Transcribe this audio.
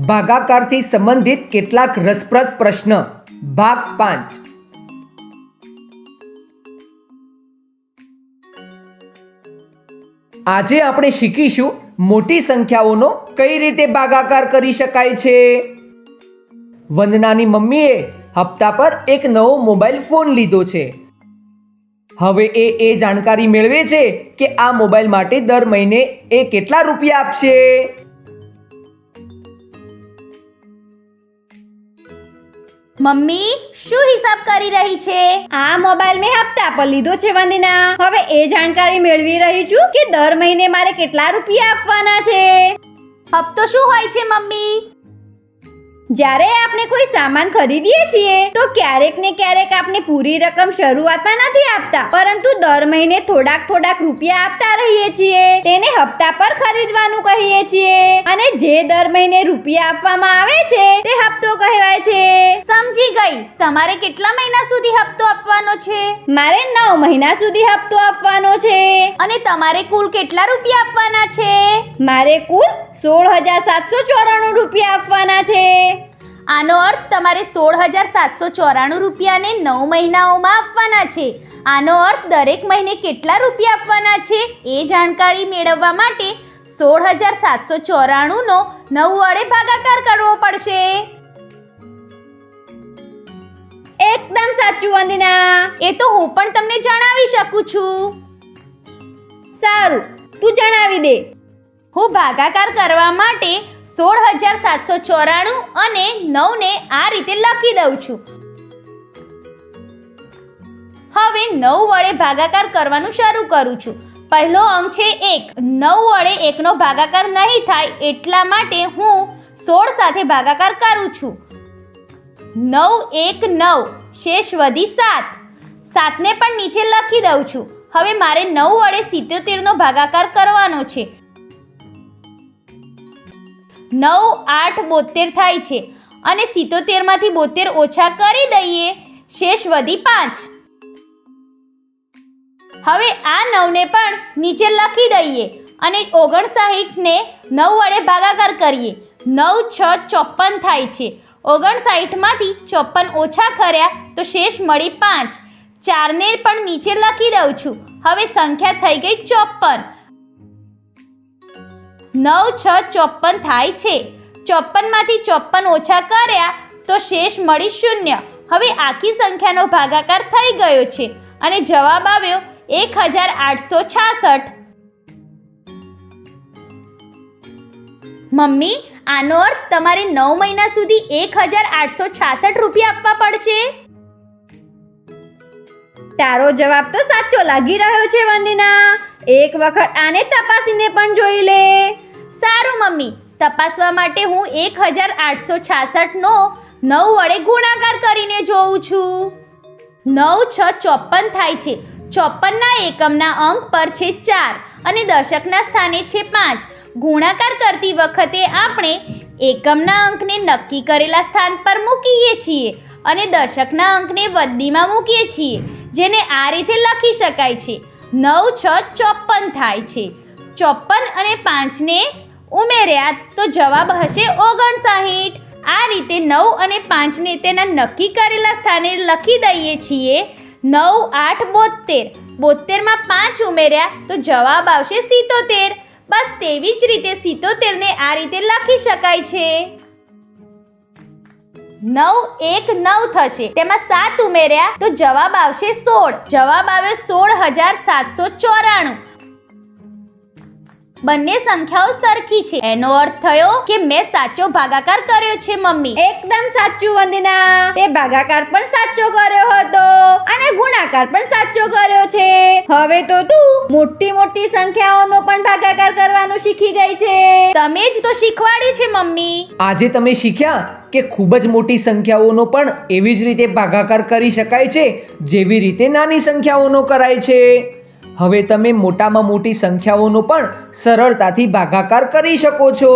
ભાગાકારથી સંબંધિત કેટલાક રસપ્રદ પ્રશ્ન ભાગ 5। આજે આપણે શીખીશું મોટી સંખ્યાઓનો કઈ રીતે ભાગાકાર કરી શકાય છે। વંદનાની મમ્મીએ હપ્તા પર એક નવો મોબાઈલ ફોન લીધો છે। હવે એ જાણકારી મેળવે છે કે આ મોબાઈલ માટે દર મહિને એ કેટલા રૂપિયા આપશે। મમ્મી શું હિસાબ કરી રહી છે? આ મોબાઈલ મેં હપ્તા પર લીધો છે વંદના। હવે એ જાણકારી મેળવી રહી છું કે દર મહિને મારે કેટલા રૂપિયા આપવાના છે। હપ્તો શું હોય છે મમ્મી? જ્યારે આપણે કોઈ સામાન ખરીદીએ છીએ તો ક્યારેક ને ક્યારેક આપણે પૂરી રકમ શરૂઆતમાં નથી આપતા, પરંતુ દર મહિને થોડાક રૂપિયા આપતા રહીએ છીએ। તેને હપ્તા પર ખરીદવાનું કહીએ છીએ અને જે દર મહિને રૂપિયા આપવામાં આવે છે તે હપ્તો કહેવાય છે। સમજી ગઈ। તમારે કેટલા મહિના સુધી હપ્તો આપવાનો છે? મારે 9 મહિના સુધી હપ્તો આપવાનો છે। અને તમારે કુલ કેટલા રૂપિયા આપવાના છે? મારે કુલ 16,794 રૂપિયા આપવાના છે। આનો અર્થ તમારે 16,794 રૂપિયાને 9 મહિનાઓમાં આપવાના છે। આનો અર્થ દરેક મહિને કેટલા રૂપિયા આપવાના છે એ જાણકારી મેળવવા માટે 16,794 નો 9 વડે ભાગાકાર કરવો પડશે। એકદમ સાચું વંદના। એ તો હું પણ તમને જણાવી શકું છું। સારું, તું જણાવી દે। હું ભાગાકાર કરવા માટે 16,794 અને 9 ને આ રીતે લખી દઉં છું। હવે 9 વડે ભાગાકાર કરવાનું શરૂ કરું છું। પહેલો અંક છે 1। 9 વડે 1 નો ભાગાકાર નહીં થાય, એટલા માટે હું 16 સાથે ભાગાકાર કરું છું। 9 1 9, શેષ વધી 7। 7 ને પણ નીચે લખી દઉં છું। હવે મારે 9 વડે 77 નો ભાગાકાર કરવાનો છે। 9 8 72 થાય છે અને 77 માંથી 72 ઓછા કરી દઈએ, શેષ વધી 5। હવે આ 9 ને પણ નીચે લખી દઈએ અને 59 ને 9 વડે ભાગાકાર કરીએ। 9 6 54 થાય છે। 59 માંથી 54 ઓછા કર્યા તો શેષ મળી 5। 4 ને પણ નીચે લખી દઉં છું। હવે સંખ્યા થઈ ગઈ 54। 9 6 54 થાય છે। 54 માંથી 54 ઓછા કર્યા તો શેષ મળી 0। હવે આખી સંખ્યાનો ભાગાકાર થઈ ગયો છે અને જવાબ આવ્યો 1,866। મમ્મી, આનો અર્થ તમારે 9 મહિના સુધી 1,866 રૂપિયા આપવા પડશે। તારો જવાબ તો સાચો લાગી રહ્યો છે વંદના। એક વખત આને તપાસીને પણ જોઈ લે। સારું મમ્મી, તપાસવા માટે હું 1,866 નો 9 વડે ગુણાકાર કરીને જોઉં છું। 9 6 54 થાય છે। 54 ના એકમના અંક પર છે 4 અને દશકના સ્થાને છે 5। ગુણાકાર કરતી વખતે આપણે એકમના અંકને નક્કી કરેલા સ્થાન પર મૂકીએ છીએ અને દશકના અંકને વદનીમાં મૂકીએ છીએ, જેને આ રીતે લખી શકાય છે। 9 6 54 થાય છે। 54 અને 5 ને ઉમેર્યા તો જવાબ હશે 59। આ રીતે 9 અને 5 ને તેના નક્કી કરેલા સ્થાને લખી દઈએ છીએ। 9 8 72, 72 માં 5 ઉમેર્યા તો જવાબ આવશે 77। બસ તેવી જ રીતે 77 ને આ રીતે લખી શકાય છે। 9 1 9 થશે, તેમાં 7 ઉમેર્યા તો જવાબ આવશે 16। જવાબ આવ્યો 16,794। બંને સંખ્યાઓ સરખી છે, એનો અર્થ થયો કે મેં સાચો ભાગાકાર કર્યો છે મમ્મી। એકદમ સાચું વંદના। તે ભાગાકાર પણ સાચો કર્યો હતો અને ગુણાકાર પણ સાચો કર્યો છે। હવે તો તું મોટી સંખ્યાઓનો પણ ભાગાકાર કરવાનું શીખી ગઈ છે। તમે જ તો શીખવાડ્યું છે મમ્મી। આજે તમે શીખ્યા કે ખૂબ જ મોટી સંખ્યાઓનો પણ એવી જ રીતે ભાગાકાર કરી શકાય છે જેવી રીતે નાની સંખ્યાઓનો કરાય છે। હવે તમે મોટામાં મોટી સંખ્યાઓનો પણ સરળતાથી ભાગાકાર કરી શકો છો।